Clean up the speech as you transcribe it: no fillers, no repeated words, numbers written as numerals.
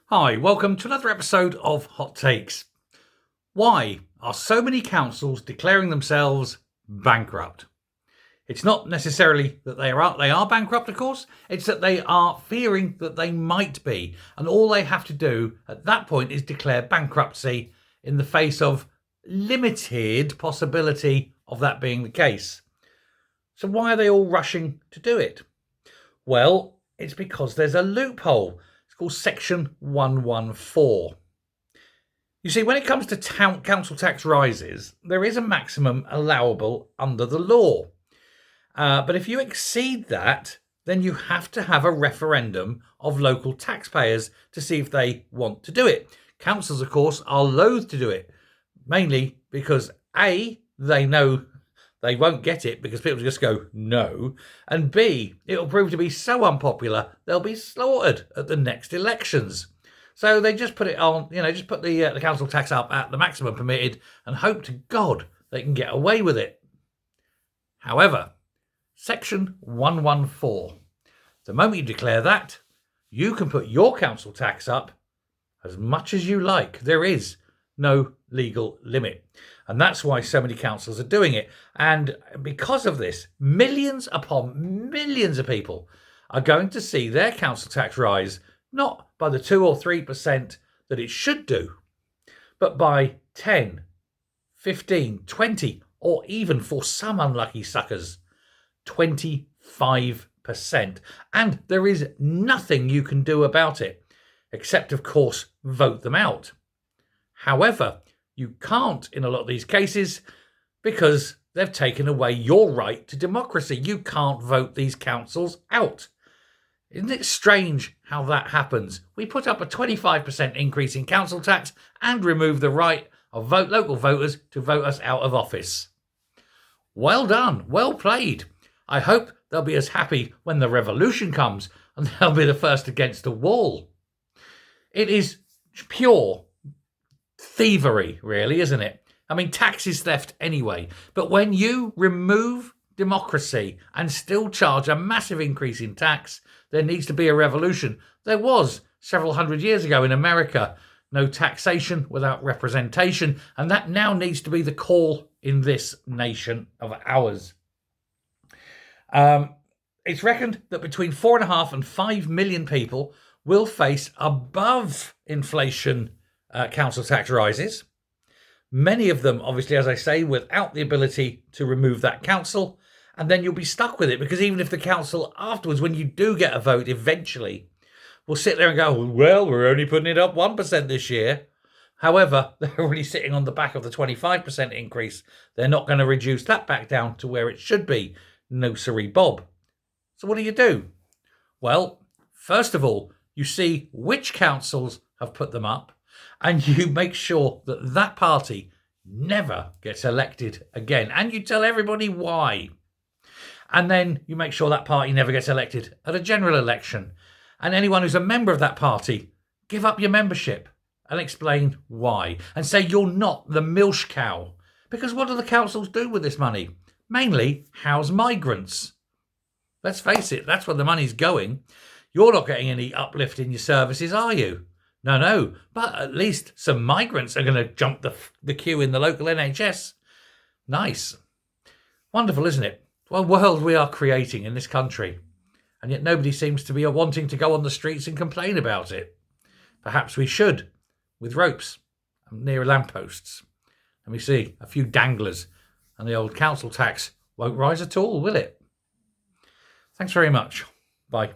Hi, welcome to another episode of Hot Takes. Why are so many councils declaring themselves bankrupt? It's not necessarily that they are bankrupt, of course. It's that they are fearing that they might be. And all they have to do at that point is declare bankruptcy in the face of limited possibility of that being the case. So why are they all rushing to do it? Well, it's because there's a loophole. It's called Section 114. You see, when it comes to council tax rises, there is a maximum allowable under the law. But if you exceed that, then you have to have a referendum of local taxpayers to see if they want to do it. Councils, of course, are loath to do it, mainly because A, they know they won't get it because people just go no, and B, it'll prove to be so unpopular they'll be slaughtered at the next elections. So they just put it on, just put the council tax up at the maximum permitted and hope to God they can get away with it. However, Section 114, the moment you declare that, you can put your council tax up as much as you like. There is no legal limit. And that's why so many councils are doing it. And because of this, millions upon millions of people are going to see their council tax rise, not by the 2 or 3% that it should do, but by 10, 15, 20, or even for some unlucky suckers, 25%. And there is nothing you can do about it, except, of course, vote them out. However, you can't in a lot of these cases because they've taken away your right to democracy. You can't vote these councils out. Isn't it strange how that happens? We put up a 25% increase in council tax and remove the right of local voters to vote us out of office. Well done, well played. I hope they'll be as happy when the revolution comes and they'll be the first against the wall. It is pure thievery, really, isn't it? I mean, tax is theft anyway. But when you remove democracy and still charge a massive increase in tax, there needs to be a revolution. There was several hundred years ago in America. No taxation without representation. And that now needs to be the call in this nation of ours. It's reckoned that between 4.5 and 5 million people will face above inflation council tax rises. Many of them, obviously, as I say, without the ability to remove that council. And then you'll be stuck with it because even if the council afterwards, when you do get a vote eventually, will sit there and go, well, we're only putting it up 1% this year. However, they're already sitting on the back of the 25% increase. They're not going to reduce that back down to where it should be. No siree Bob. So what do? Well, first of all, you see which councils have put them up, and you make sure that that party never gets elected again. And you tell everybody why. And then you make sure that party never gets elected at a general election. And anyone who's a member of that party, give up your membership and explain why. And say you're not the milsh cow. Because what do the councils do with this money? Mainly house migrants. Let's face it, that's where the money's going. You're not getting any uplift in your services, are you? No, but at least some migrants are going to jump the queue in the local NHS. Nice. Wonderful, isn't it? What a world we are creating in this country. And yet nobody seems to be wanting to go on the streets and complain about it. Perhaps we should, with ropes near lampposts. Let me see, a few danglers, and the old council tax won't rise at all, will it? Thanks very much. Bye.